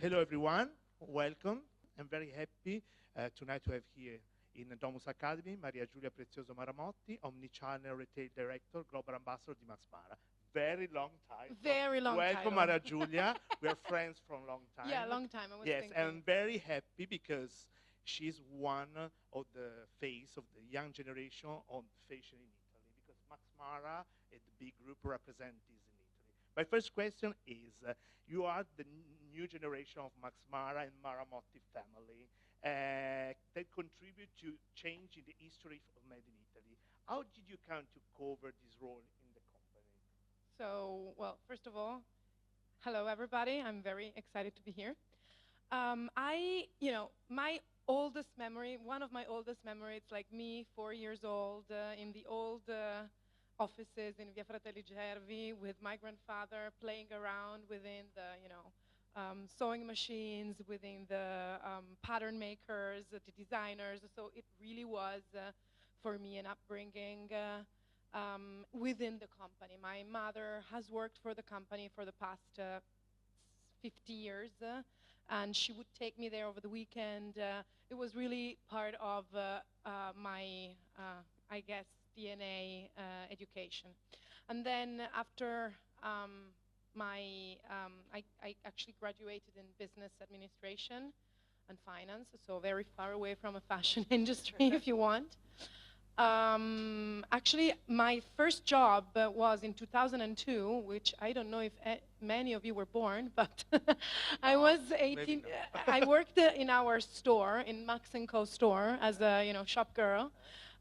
Hello, everyone. Welcome. I'm very happy tonight to have here in the Domus Academy Giulia Prezioso Maramotti, Omnichannel Retail Director, Global Ambassador di Max Mara. Very long time. Very long time. Welcome, Giulia. We are friends from a long time. Yeah, long time. I was yes, thinking. I'm very happy because she's one of the face of the young generation on fashion in Italy, because Max Mara and the big group represent this in Italy. My first question is, you are the new generation of Max Mara and Maramotti family that contribute to change in the history of Made in Italy. How did you come to cover this role in the company? So, well, first of all, hello everybody. I'm very excited to be here. My oldest memory, one of my oldest memories, it's like me, 4 years old, in the old offices in Via Fratelli Gervi with my grandfather, playing around within the, sewing machines, within the pattern makers, the designers. So it really was, for me, an upbringing within the company. My mother has worked for the company for the past 50 years, and she would take me there over the weekend. It was really part of my, I guess, DNA education. And then after I actually graduated in business administration and finance, so very far away from a fashion industry, if you want. Actually, my first job was in 2002, which I don't know if many of you were born, but I was 18. I worked in our store, in Max & Co store, as a shop girl,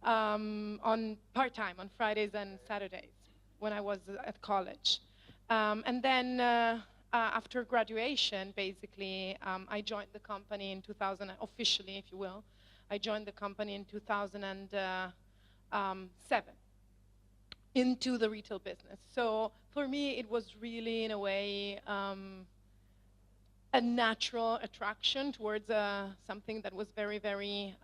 on part-time, on Fridays and Saturdays, when I was at college. And then after graduation, basically, I joined the company in 2000, officially, if you will. I joined the company in 2007 into the retail business. So for me, it was really, in a way, a natural attraction towards something that was very, very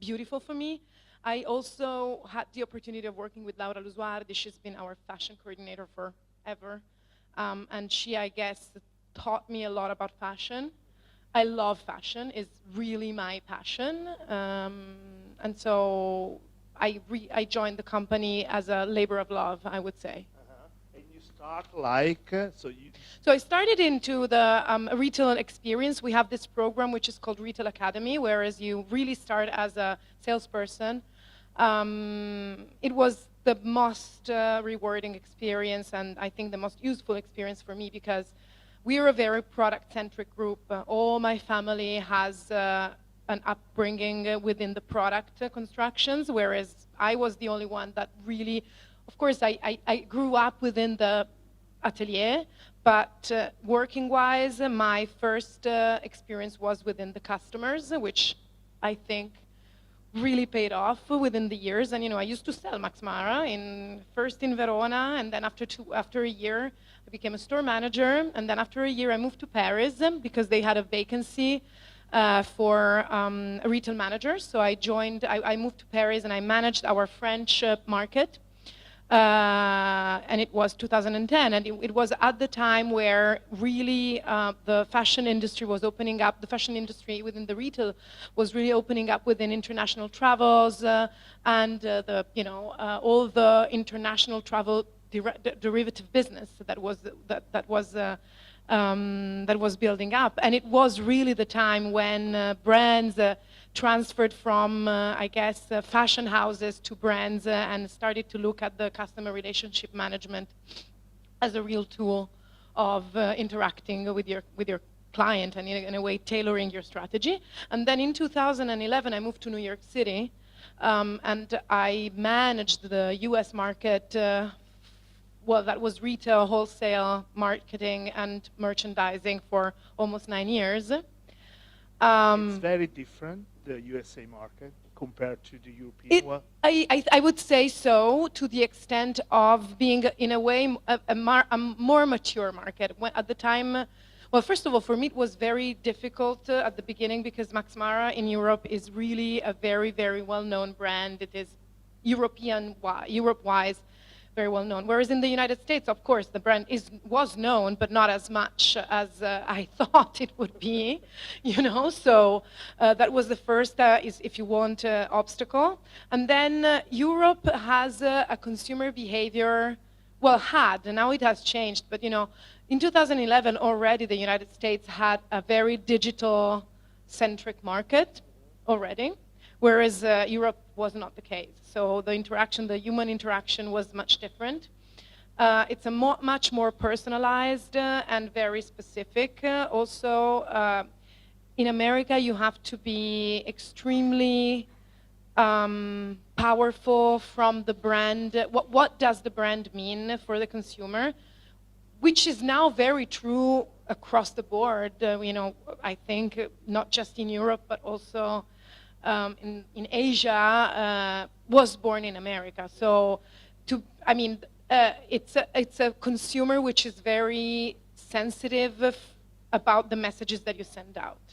beautiful for me. I also had the opportunity of working with Laura Lusuardi. She's been our fashion coordinator forever. And she, I guess, taught me a lot about fashion. I love fashion, it's really my passion. And so I joined the company as a labor of love, I would say. And you start like, So I started into the retail experience. We have this program which is called Retail Academy, whereas you really start as a salesperson. It was the most rewarding experience, and I think the most useful experience for me, because we are a very product-centric group. All my family has an upbringing within the product constructions, whereas I was the only one that really, of course, I grew up within the atelier, but working-wise, my first experience was within the customers, which I think really paid off within the years. And I used to sell Max Mara first in Verona, and then after a year I became a store manager, and then after a year I moved to Paris because they had a vacancy for a retail manager. So I moved to Paris and I managed our French market. And it was 2010, and it was at the time where really the fashion industry was opening up. The fashion industry within the retail was really opening up within international travels and all the international travel derivative business that was building up. And it was really the time when brands transferred from, I guess, fashion houses to brands and started to look at the customer relationship management as a real tool of interacting with your client and in a way tailoring your strategy. And then in 2011, I moved to New York City, and I managed the US market. Well, that was retail, wholesale, marketing, and merchandising for almost 9 years. It's very different, the USA market, compared to the European one? I would say so, to the extent of being, in a way, a more mature market. At the time, well, first of all, for me it was very difficult at the beginning, because Max Mara in Europe is really a very, very well-known brand. It is Europe-wise very well known. Whereas in the United States, of course, the brand was known, but not as much as I thought it would be, you know. So that was the first, is, if you want, obstacle. And then Europe has a consumer behavior, well, had, and now it has changed, but you know, in 2011 already the United States had a very digital-centric market already, whereas Europe was not the case. So the interaction, the human interaction was much different. It's a much more personalized and very specific. Also, in America, you have to be extremely powerful from the brand. What does the brand mean for the consumer? Which is now very true across the board. You know, I think not just in Europe, but also in Asia, was born in America. So, it's a consumer which is very sensitive about the messages that you send out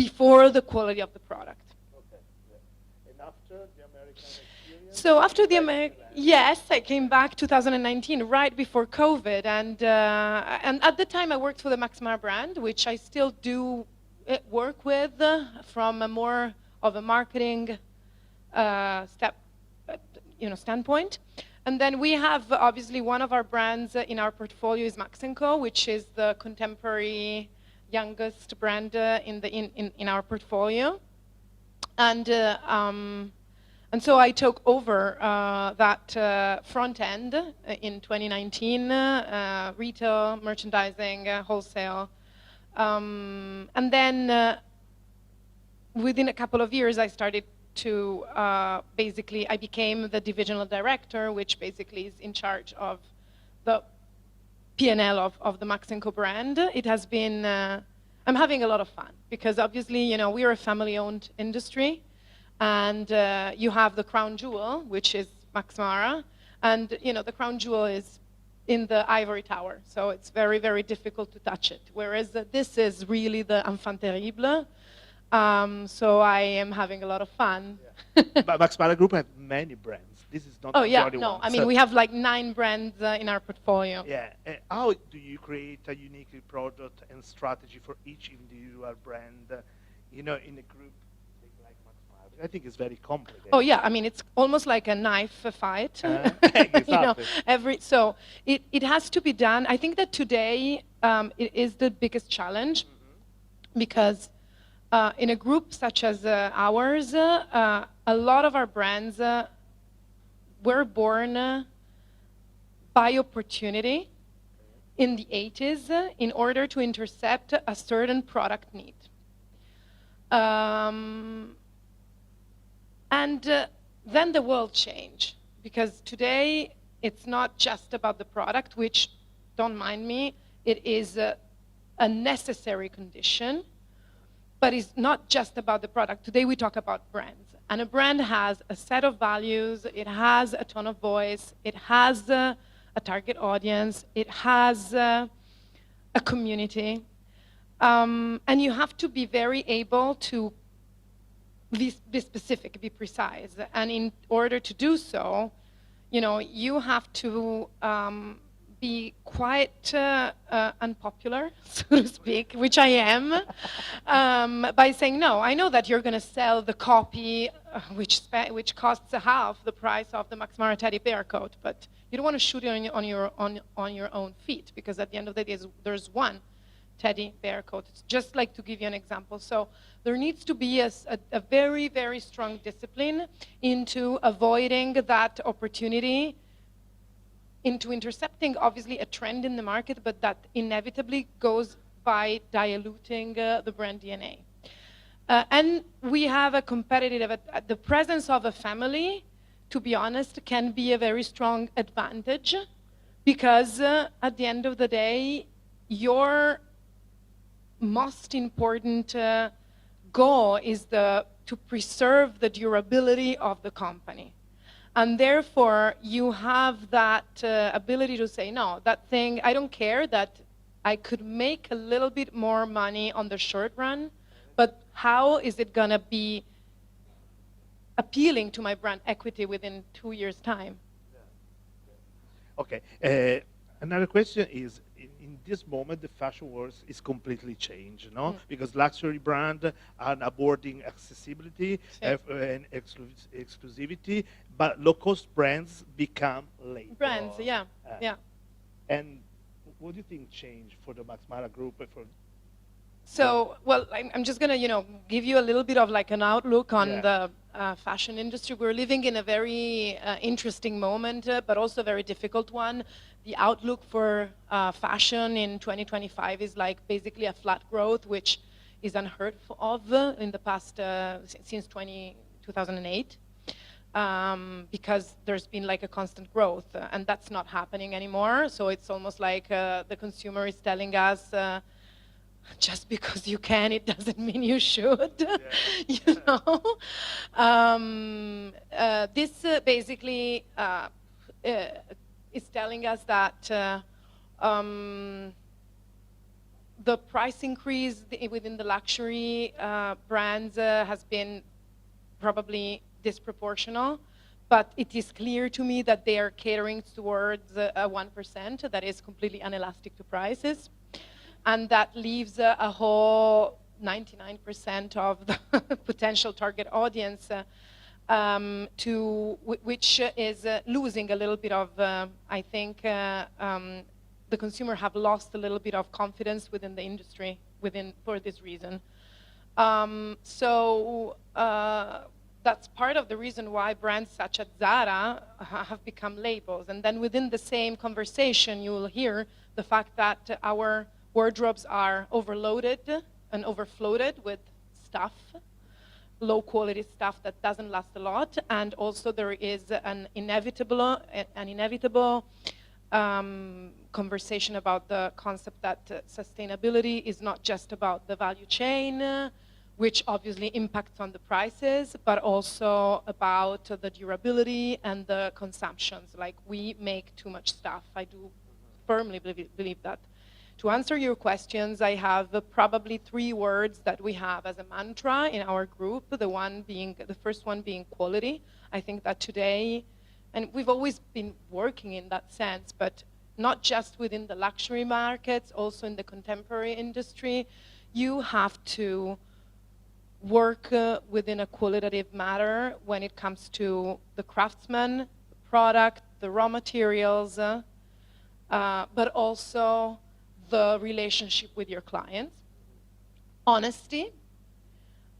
before the quality of the product. Okay. Yeah. And after the American experience? So after the American, yes, I came back 2019, right before COVID, and at the time I worked for the Max Mara brand, which I still do work with from a more of a marketing standpoint. And then we have, obviously, one of our brands in our portfolio is Max & Co., which is the contemporary youngest brand in our portfolio. And so I took over that front end in 2019, retail, merchandising, wholesale. And then within a couple of years, I started to I became the divisional director, which basically is in charge of the P&L of the Max & Co. brand. It has been, I'm having a lot of fun because obviously, you know, we're a family-owned industry, and you have the crown jewel, which is Max Mara, and you know, the crown jewel is in the ivory tower, so it's very, very difficult to touch it. Whereas this is really the enfant terrible. So I am having a lot of fun. Yeah. But Max Mara Group has many brands. This is not the only one. I mean, we have like 9 brands in our portfolio. Yeah. How do you create a unique product and strategy for each individual brand, you know, in a group like Max Mara? I think it's very complicated. Oh yeah, I mean, it's almost like a knife fight. Exactly. You know, so it has to be done. I think that today it is the biggest challenge, because in a group such as ours, a lot of our brands were born by opportunity in the 80s in order to intercept a certain product need. And then the world changed, because today it's not just about the product, which, don't mind me, it is a necessary condition, but it's not just about the product. Today we talk about brands. And a brand has a set of values, it has a tone of voice, it has a target audience, it has a community. And you have to be very able to be specific, be precise. And in order to do so, you know, you have to be quite unpopular, so to speak, which I am, by saying, no, I know that you're going to sell the copy, which costs half the price of the Max Mara teddy bear coat, but you don't want to shoot it on your own feet, because at the end of the day, there's one teddy bear coat. It's just like, to give you an example. So there needs to be a very, very strong discipline into avoiding that opportunity, into intercepting, obviously, a trend in the market, but that inevitably goes by diluting the brand DNA. And we have a competitive, the presence of a family, to be honest, can be a very strong advantage, because at the end of the day, your most important goal is to preserve the durability of the company. And therefore, you have that ability to say, no, that thing, I don't care that I could make a little bit more money on the short run, but how is it going to be appealing to my brand equity within 2 years' time? Okay. Another question is, in this moment, the fashion world is completely changed, no? Because luxury brand are abording accessibility and exclusivity, but low-cost brands become label. Brands, yeah, yeah. And what do you think changed for the Max Mara group? So, well, I'm just going to, give you a little bit of like an outlook on the fashion industry. We're living in a very interesting moment, but also a very difficult one. The outlook for fashion in 2025 is like basically a flat growth, which is unheard of in the past, since 2008. Because there's been like a constant growth, and that's not happening anymore. So it's almost like the consumer is telling us, just because you can, it doesn't mean you should. This basically is telling us that the price increase within the luxury brands has been probably disproportional, but it is clear to me that they are catering towards a 1% that is completely inelastic to prices. And that leaves a whole 99% of the potential target audience which is losing a little bit of, I think, the consumer have lost a little bit of confidence within the industry for this reason. That's part of the reason why brands such as Zara have become labels. And then within the same conversation, you will hear the fact that our wardrobes are overloaded and overfloated with stuff, low quality stuff that doesn't last a lot. And also there is an inevitable conversation about the concept that sustainability is not just about the value chain, which obviously impacts on the prices, but also about the durability and the consumptions. Like, we make too much stuff. I do firmly believe that. To answer your questions, I have probably 3 words that we have as a mantra in our group. The first one being quality. I think that today, and we've always been working in that sense, but not just within the luxury markets, also in the contemporary industry, you have to work within a qualitative manner when it comes to the craftsman, the product, the raw materials, but also the relationship with your clients. Honesty.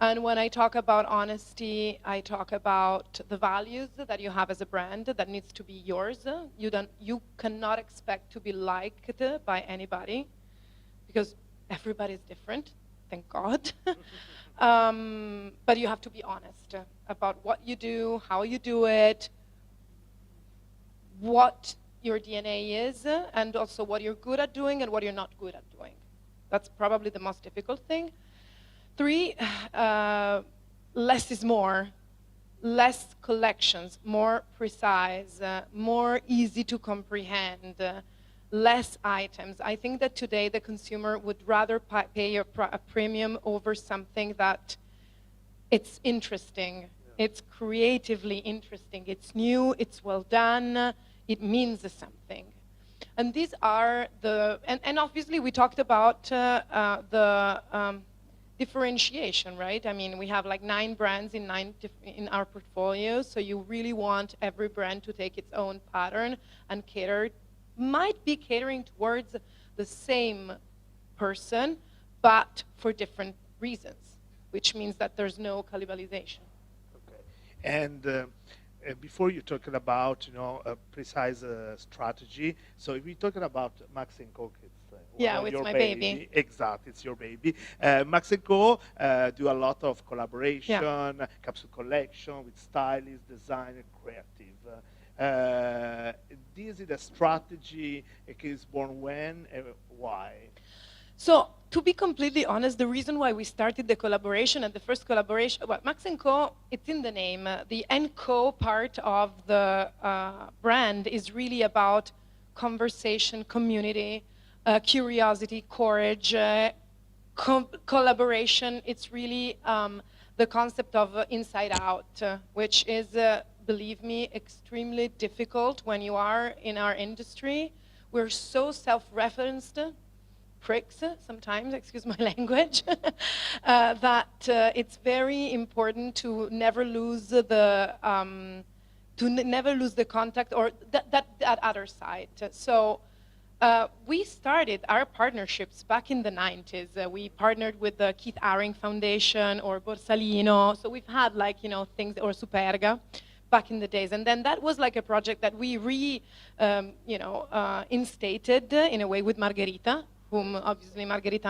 And when I talk about honesty, I talk about the values that you have as a brand that needs to be yours. You cannot expect to be liked by anybody because everybody is different, thank God. But you have to be honest about what you do, how you do it, what your DNA is, and also what you're good at doing and what you're not good at doing. That's probably the most difficult thing. 3, less is more. Less collections, more precise, more easy to comprehend, less items. I think that today the consumer would rather pay a premium over something that it's interesting, it's creatively interesting, it's new, it's well done, it means something. And these are and obviously we talked about the differentiation, right? I mean, we have like 9 brands in our portfolio, so you really want every brand to take its own pattern and might be catering towards the same person, but for different reasons, which means that there's no cannibalization. Okay. And before you're talking about, a precise strategy, so if we're talking about Max & Co, it's my baby. Exactly, it's your baby. Max & Co do a lot of collaboration, capsule collection with stylists, designer, creative. This is a strategy. It is born when? Why? So, to be completely honest, the reason why we started the collaboration and the first collaboration, well, Max & Co, it's in the name. The & Co part of the brand is really about conversation, community, curiosity, courage, collaboration. It's really the concept of inside out, which is believe me, extremely difficult when you are in our industry. We're so self-referenced, pricks sometimes, excuse my language, that it's very important to never lose the never lose the contact or that other side. So we started our partnerships back in the 90s. We partnered with the Keith Haring Foundation or Borsalino. So we've had like, you know, things, or Superga back in the days. And then that was like a project that we instated in a way with Margherita, whom obviously Margherita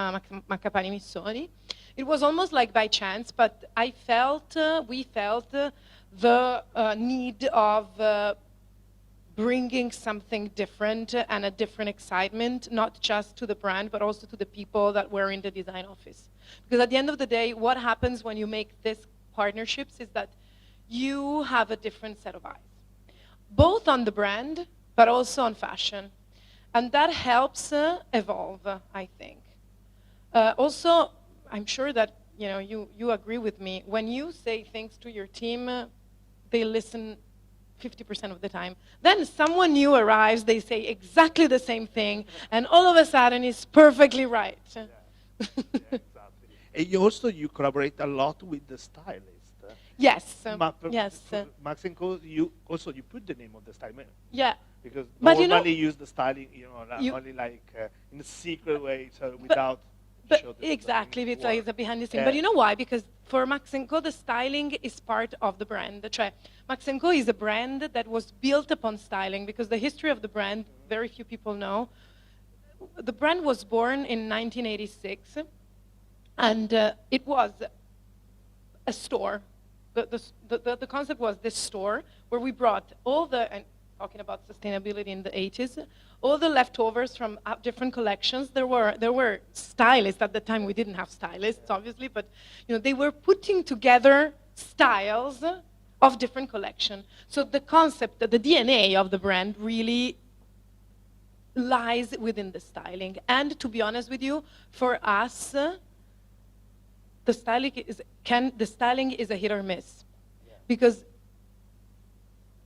Maccapani Missoni. It was almost like by chance, but I felt, we felt the need of bringing something different and a different excitement, not just to the brand, but also to the people that were in the design office. Because at the end of the day, what happens when you make these partnerships is that you have a different set of eyes, both on the brand, but also on fashion. And that helps evolve, I think. Also, I'm sure that you agree with me. When you say things to your team, they listen 50% of the time. Then someone new arrives, they say exactly the same thing, and all of a sudden it's perfectly right. Yeah, exactly. And you collaborate a lot with the stylist. Yes, yes. Max & Co, you put the name of the stylist. Yeah. Because but normally use the styling, only like in a secret way, so without. But exactly, it's like the behind the scene. But you know why? Because for Max & Co, the styling is part of the brand. Cioè, Max & Co is a brand that was built upon styling, because the history of the brand, very few people know. The brand was born in 1986, and it was a store. The concept was this store where we brought all the, and talking about sustainability in the 80s, all the leftovers from different collections. There were stylists at the time. We didn't have stylists, obviously, but they were putting together styles of different collections. So the concept, the DNA of the brand really lies within the styling. And to be honest with you, for us, the styling is a hit or miss, because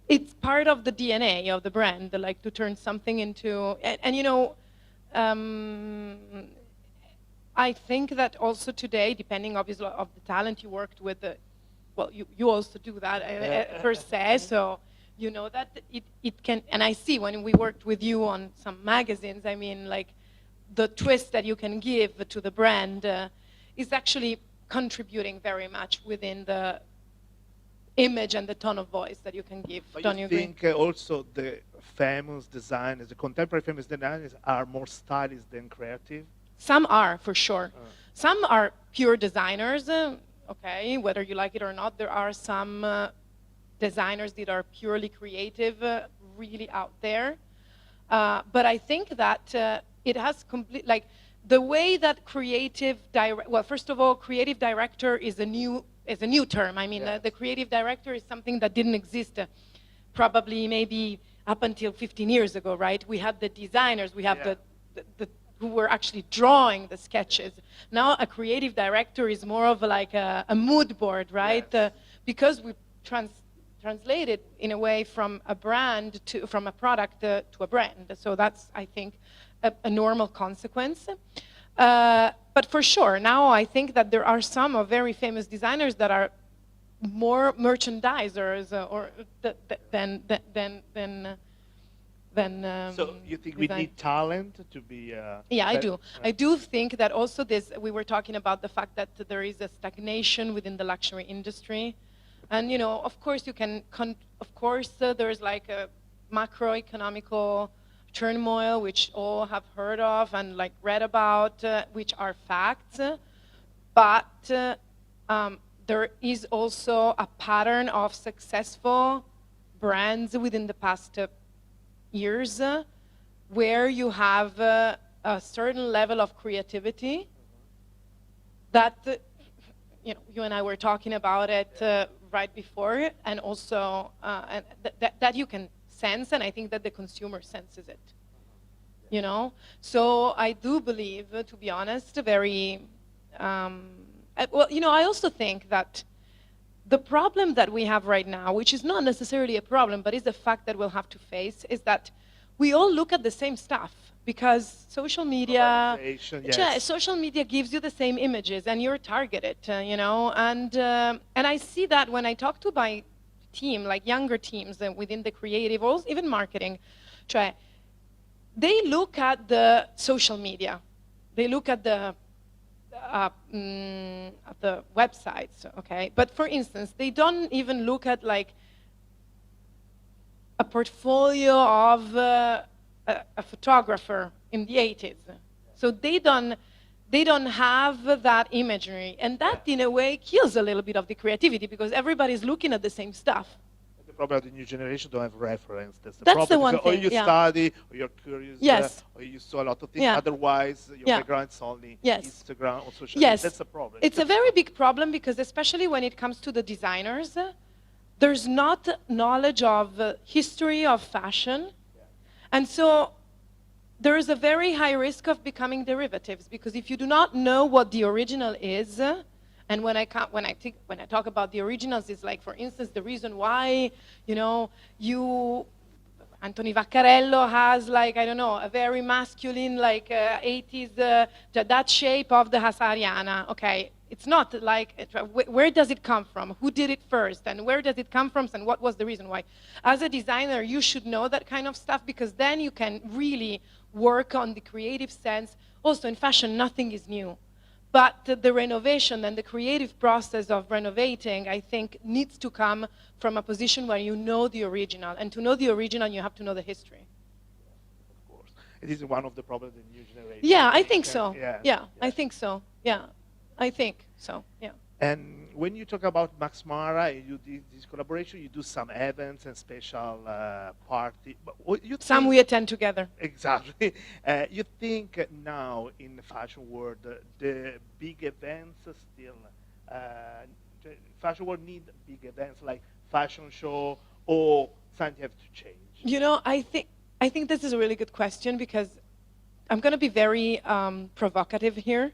it's part of the DNA of the brand, like to turn something into, I think that also today, depending obviously of the talent you worked with, well, you also do that per se, so you know that it can, and I see when we worked with you on some magazines, I mean, like the twist that you can give to the brand is actually contributing very much within the image and the tone of voice that you can give. But Don't you agree? think also the famous designers, the contemporary famous designers, are more stylish than creative? Some are, for sure. Some are pure designers, okay, whether you like it or not. There are some designers that are purely creative, really out there. But I think that it has complete, like, the way that creative well, first of all, creative director is a new term. I mean, the creative director is something that didn't exist probably maybe up until 15 years ago, right? We had the designers, we have the who were actually drawing the sketches. Now a creative director is more of like a mood board, right? Yes. Because we translate it in a way from a brand from a product to a brand. So that's, I think, a normal consequence. But for sure, now I think that there are some very famous designers that are more merchandisers or than so you think we need talent to be? Yeah, I do. I do think that also we were talking about the fact that there is a stagnation within the luxury industry. And, of course you can, there's like a macroeconomical turmoil, which all have heard of and like read about, which are facts. But there is also a pattern of successful brands within the past years where you have a certain level of creativity that, you and I were talking about it right before, and also that you can sense, and I think that the consumer senses it. So I do believe, to be honest, very well, I also think that the problem that we have right now, which is not necessarily a problem, but is a fact that we'll have to face, is that we all look at the same stuff because social media, Yes. social media gives you the same images and you're targeted, you know, and I see that when I talk to my team, like younger teams within the creative, or even marketing, they look at the social media, they look at the websites, okay? But for instance, they don't even look at like a portfolio of a photographer in the 80s. So they don't have that imagery. And that, in a way, kills a little bit of the creativity because everybody's looking at the same stuff. The problem of the new generation don't have reference. That's the That's problem. the one Or thing, you study, or you're curious, Yes. or you saw a lot of things. Yeah. Otherwise, your Yeah. background is only Yes. Instagram or social Yes. media. That's a problem. It's a very big problem because especially when it comes to the designers, there's not knowledge of history of fashion. And so there is a very high risk of becoming derivatives because if you do not know what the original is, and when I talk about the originals, it's like, for instance, the reason why, you know, Anthony Vaccarello has, like, I don't know, a very masculine, like 80s, that shape of the Hasariana. Okay, it's not like, where does it come from? Who did it first? And where does it come from? And what was the reason why? As a designer, you should know that kind of stuff because then you can really work on the creative sense. Also, in fashion, nothing is new. But the renovation and the creative process of renovating, I think, needs to come from a position where you know the original. And to know the original, you have to know the history. Of course. It is one of the problems of the new generation. Yeah, I think so. Yeah. I think so. Yeah, I think so. Yeah. And when you talk about Max Mara, you do this collaboration, you do some events and special party. But what you Some think, we attend together. Exactly. You think now in the fashion world, the big events still, the fashion world need big events like fashion show or something have to change? You know, I think this is a really good question because I'm going to be very provocative here.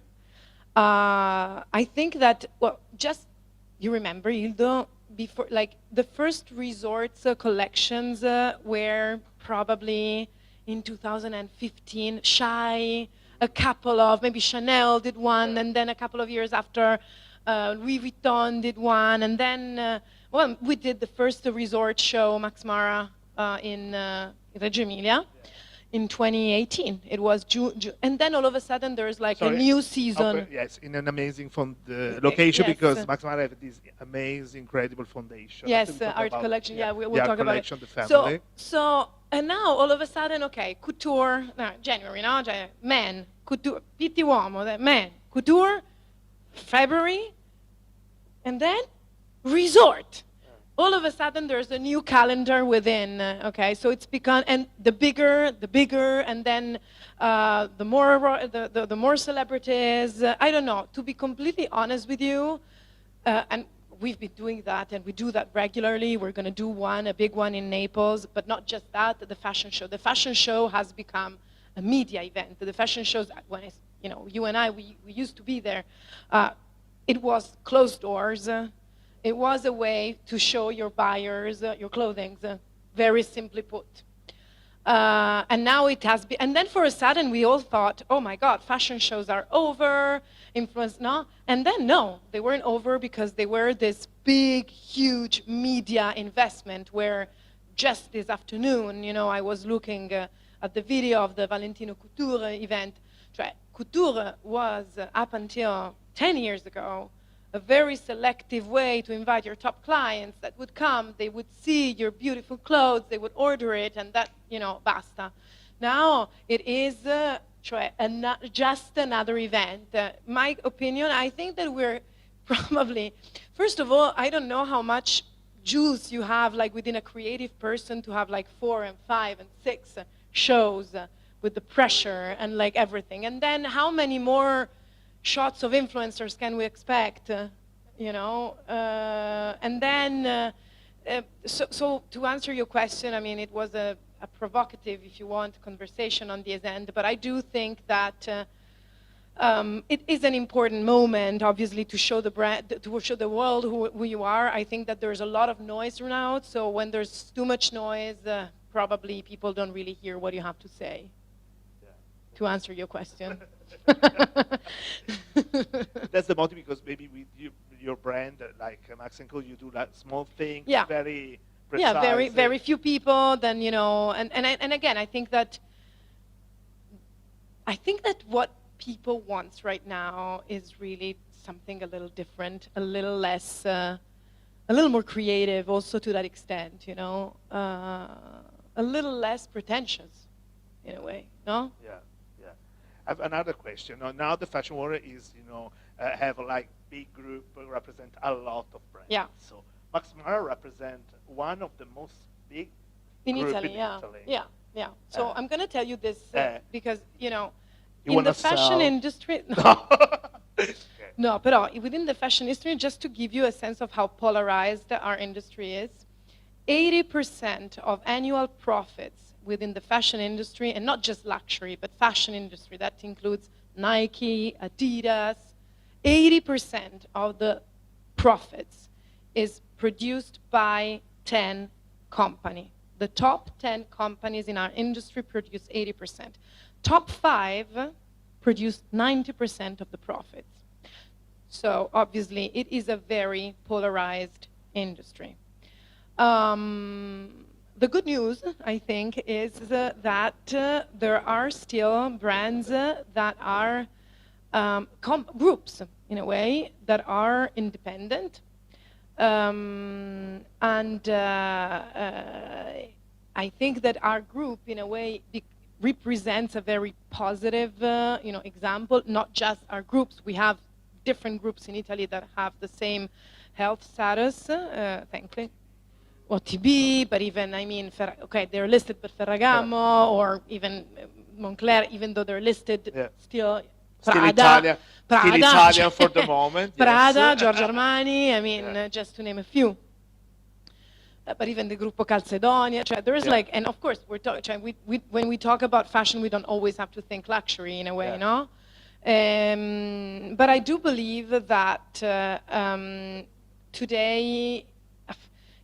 I think that, well, just, you remember, before, like, the first resorts collections were probably in 2015, Shy, a couple of, maybe Chanel did one, and then a couple of years after, Louis Vuitton did one, and then, well, we did the first resort show, Max Mara, in Reggio Emilia. In 2018, it was June, and then all of a sudden there's like a new season. Yes, in an amazing location Yes. because Max Mara have this amazing, incredible foundation. Yes, art collection. Yeah, we'll talk about it. The family. So, and now all of a sudden, okay, couture. No, January, no, men, couture, pitti uomo, men, couture, February, and then resort. All of a sudden, there's a new calendar within, okay? So it's become, and the bigger, and then the more celebrities. I don't know. To be completely honest with you, and we've been doing that, and we do that regularly. We're going to do a big one in Naples, but not just that, the fashion show. The fashion show has become a media event. The fashion shows, when you and I, we used to be there. It was closed doors. It was a way to show your buyers your clothing, very simply put. And now it has been, and then for a sudden we all thought, oh my God, fashion shows are over, influence, no? And then no, they weren't over because they were this big, huge media investment where just this afternoon, I was looking at the video of the Valentino Couture event. Couture was, up until 10 years ago, a very selective way to invite your top clients that would come, they would see your beautiful clothes, they would order it, and that, basta. Now it is just another event. My opinion, I think that we're probably, first of all, I don't know how much juice you have, like, within a creative person to have, like, 4 and 5 and 6 shows with the pressure and, like, everything. And then how many more shots of influencers can we expect, and then, so to answer your question, I mean, it was a provocative, if you want, conversation on the end, but I do think that it is an important moment, obviously, to show the brand, to show the world who you are. I think that there's a lot of noise around, so when there's too much noise, probably people don't really hear what you have to say. Yeah. To answer your question. That's the motive, because maybe with your brand, like Max & Co, you do like small things, yeah. very precise. Yeah, very few people. Then and again, I think that what people want right now is really something a little different, a little less, a little more creative, also to that extent, a little less pretentious, in a way, no? Yeah. I have another question. Now the fashion world is, have like big group, represent a lot of brands. Yeah. So Max Mara represent one of the most big in group Italy. in Italy. Yeah. So I'm going to tell you this because in the fashion industry. No, but within the fashion industry, just to give you a sense of how polarized our industry is, 80% of annual profits within the fashion industry, and not just luxury, but fashion industry, that includes Nike, Adidas, 80% of the profits is produced by 10 companies. The top 10 companies in our industry produce 80%. Top 5 produce 90% of the profits. So obviously it is a very polarized industry. The good news, I think, is that there are still brands that are groups, in a way, that are independent. And I think that our group, in a way, represents a very positive example, not just our groups. We have different groups in Italy that have the same health status, thankfully. OTB, but even, they're listed, but Ferragamo, or even Moncler, even though they're listed, still Prada, still Italian for the moment. Prada, yes. Giorgio Armani, just to name a few. But even the Gruppo Calzedonia, there's and of course, we're talking. When we talk about fashion, we don't always have to think luxury in a way, no? But I do believe that today,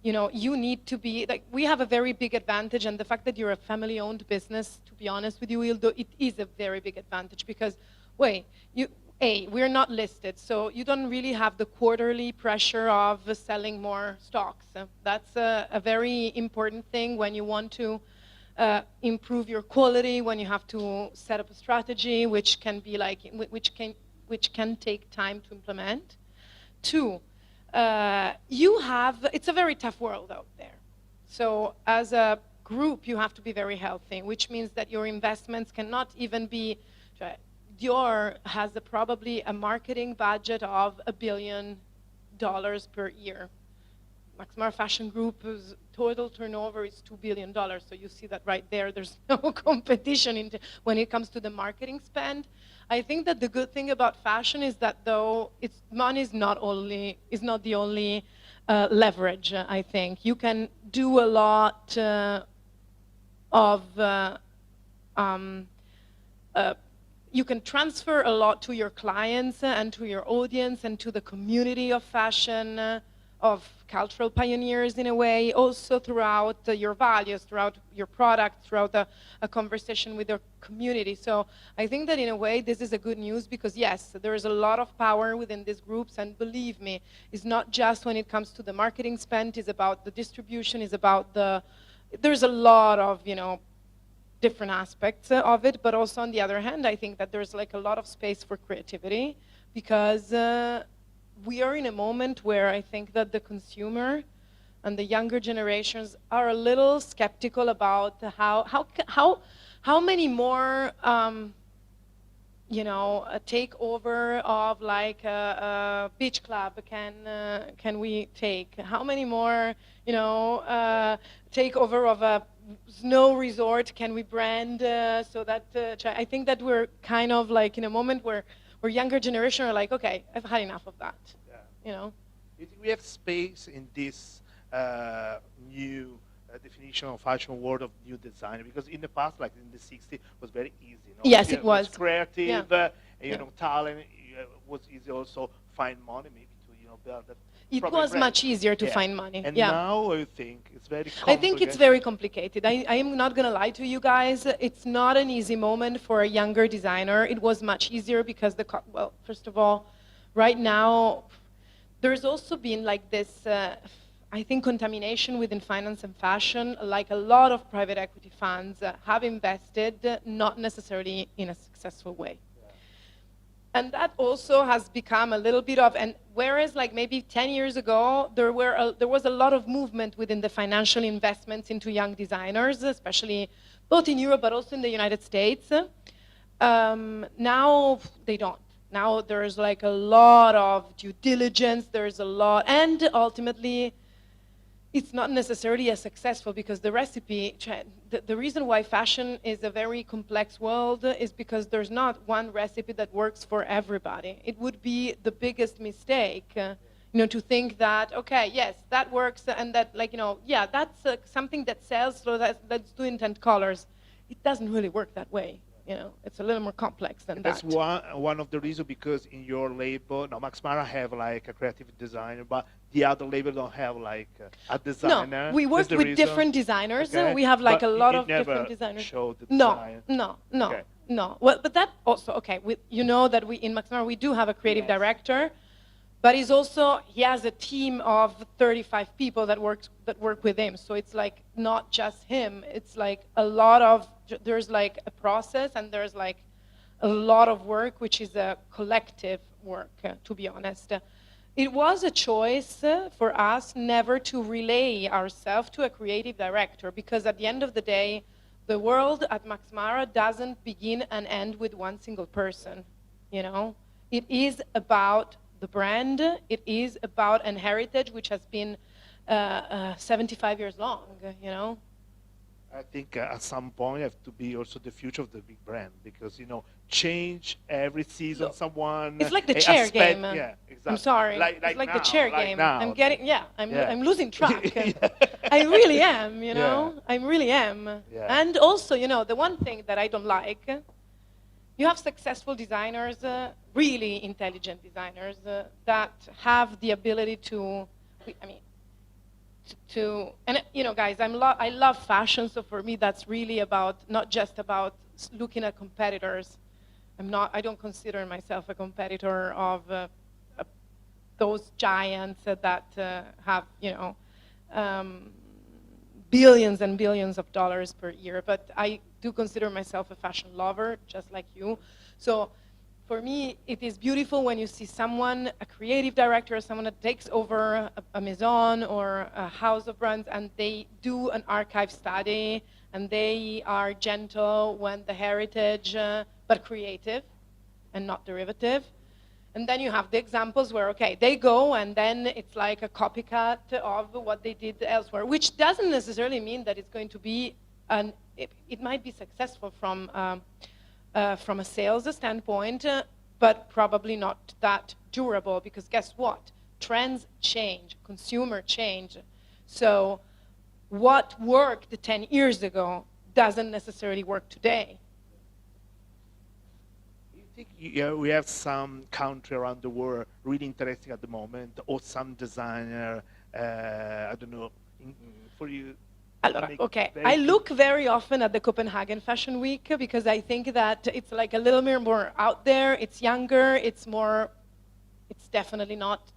you need to be, we have a very big advantage, and the fact that you're a family-owned business, to be honest with you, it is a very big advantage, because, we're not listed, so you don't really have the quarterly pressure of selling more stocks. That's a very important thing when you want to improve your quality, when you have to set up a strategy, which can be which can take time to implement. 2, it's a very tough world out there. So as a group, you have to be very healthy, which means that your investments cannot even be, Dior has probably a marketing budget of $1 billion per year. Max Mara Fashion Group's total turnover is $2 billion. So you see that right there, there's no competition when it comes to the marketing spend. I think that the good thing about fashion is that though money is not the only leverage, I think. You can do a lot you can transfer a lot to your clients and to your audience and to the community of fashion, of cultural pioneers in a way, also throughout your values, throughout your product, throughout a conversation with your community. So I think that in a way this is a good news, because yes, there is a lot of power within these groups, and believe me, it's not just when it comes to the marketing spend, it's about the distribution, it's about there's a lot of, different aspects of it, but also on the other hand, I think that there's a lot of space for creativity, because we are in a moment where I think that the consumer and the younger generations are a little skeptical about how many more a takeover of a beach club can we take? How many more takeover of a snow resort can we brand so that I think that we're kind of in a moment where younger generation are okay, I've had enough of that. Do you think we have space in this new definition of fashion world of new design? Because in the past, in the 60s, it was very easy. Yes, it was. Creative, and you know, talent, was easy also find money maybe to, you know, build that. It proper was brand. much easier to find money. And yeah. now I think it's very I complicated. think it's very complicated. I am not going to lie to you guys. It's not an easy moment for a younger designer. It was much easier because well, first of all, right now, there's also been like this, I think, contamination within finance and fashion. Like a lot of private equity funds have invested, not necessarily in a successful way. And that also has become a little bit of, and whereas like maybe 10 years ago, there was a lot of movement within the financial investments into young designers, especially both in Europe, but also in the United States. Now they don't. Now there's like a lot of due diligence, there's a lot, and ultimately, it's not necessarily as successful because the recipe, the reason why fashion is a very complex world is because there's not one recipe that works for everybody. It would be the biggest mistake, you know, to think that, okay, yes, that works and that, like, you know, yeah, that's something that sells, so let's do in 10 colors. It doesn't really work that way. You know, it's a little more complex than that. That's one of the reasons, because in your label, now Max Mara have like a creative designer, but the other label don't have like a designer. No, we work with different designers. Okay. We have like a lot of different designers. Show the design. No. Well, but that also, okay, you know that in Max Mara we do have a creative director, but he has a team of 35 people that work with him. So it's like not just him. It's like there's like a process and there's like a lot of work, which is a collective work, to be honest. It was a choice for us never to relay ourselves to a creative director, because at the end of the day, the world at Max Mara doesn't begin and end with one single person, you know? It is about the brand, it is about an heritage which has been 75 years long, you know? I think at some point have to be also the future of the big brand, because, you know, change every season someone. It's like the chair game. Yeah, exactly. I'm sorry. It's like now, the chair game. Now. I'm losing track. I really am, you know? I really am. Yeah. And also, you know, the one thing that I don't like, you have successful designers, really intelligent designers, that have the ability to, and you know, guys, I love fashion, so for me that's really about, not just about looking at competitors. I don't consider myself a competitor of those giants that have, you know, billions and billions of dollars per year, but I do consider myself a fashion lover, just like you. So for me, it is beautiful when you see someone, a creative director, someone that takes over a maison or a house of brands, and they do an archive study, and they are gentle when the heritage, but creative and not derivative. And then you have the examples where, okay, they go and then it's like a copycat of what they did elsewhere, which doesn't necessarily mean that it's going to be, it might be successful from a sales standpoint, but probably not that durable, because guess what? Trends change, consumer change. So what worked 10 years ago doesn't necessarily work today. You think we have some country around the world really interesting at the moment, or some designer, I don't know, for you? Okay, I look very often at the Copenhagen Fashion Week because I think that it's like a little bit more out there, it's younger, it's definitely not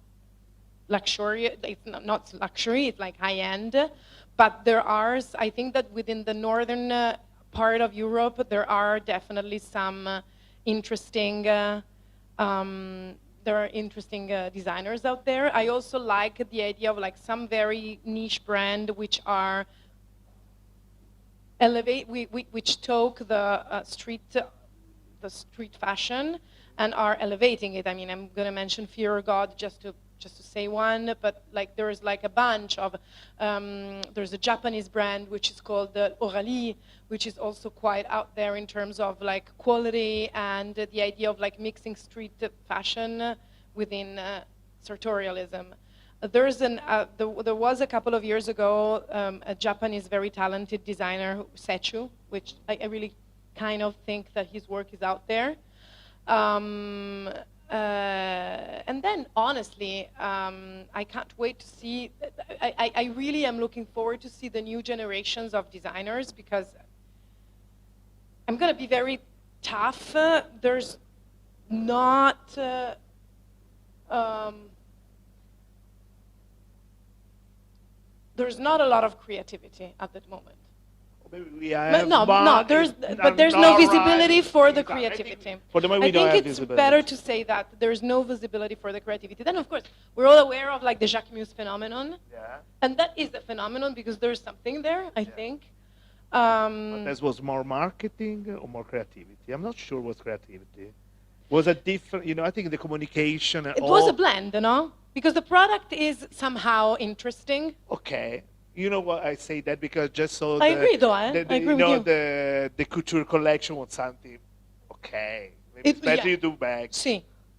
luxury, it's not luxury, it's like high-end, but I think that within the northern part of Europe, there are definitely some interesting, designers out there. I also like the idea of like some very niche brand which are which took the street fashion and are elevating it. I mean, I'm going to mention Fear of God just to say one, but like there is like a bunch of, there's a Japanese brand which is called Orali, which is also quite out there in terms of like quality and the idea of like mixing street fashion within sartorialism. There was a couple of years ago a Japanese very talented designer, Sechu, which I really kind of think that his work is out there. And then, honestly, I can't wait to see. I really am looking forward to see the new generations of designers, because I'm going to be very tough. There's not. There's not a lot of creativity at the moment. Maybe we have But there's no visibility for the creativity. For the moment, we I don't think have it's visibility. better to say that there's no visibility for the creativity. Then, of course, we're all aware of like the Jacques Mus phenomenon, and that is a phenomenon because there's something there, I think. But this was more marketing or more creativity? I'm not sure what's creativity. Was a different, I think the communication. It was a blend, because the product is somehow interesting. Okay. You know what, I say that because just so I agree, though. I agree with you. The couture collection was something. Okay, maybe it's better you do bags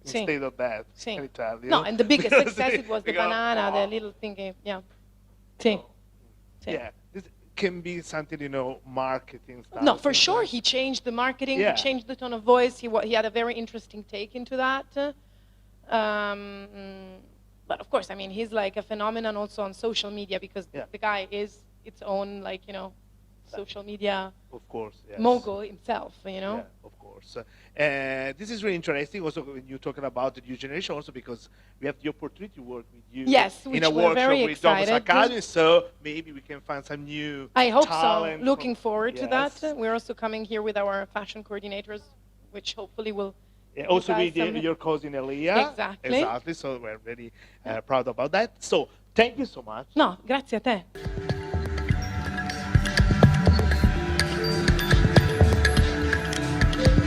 instead of that. Can I tell you? No, and the biggest success it was the banana, the little thingy. Yeah. Yeah, this can be something marketing stuff. No, for sure he changed the marketing. He changed the tone of voice. He had a very interesting take into that. But of course, I mean, he's like a phenomenon also on social media, because the guy is its own, like, social media mogul himself, Yeah, of course. This is really interesting also when you're talking about the new generation, also because we have the opportunity to work with you in a workshop with Domus Academy, so maybe we can find some new I hope so. talent. Looking forward to that. We're also coming here with our fashion coordinators, which hopefully will also with your cousin Elia. Exactly. So we're very proud about that. So thank you so much. No, grazie a te.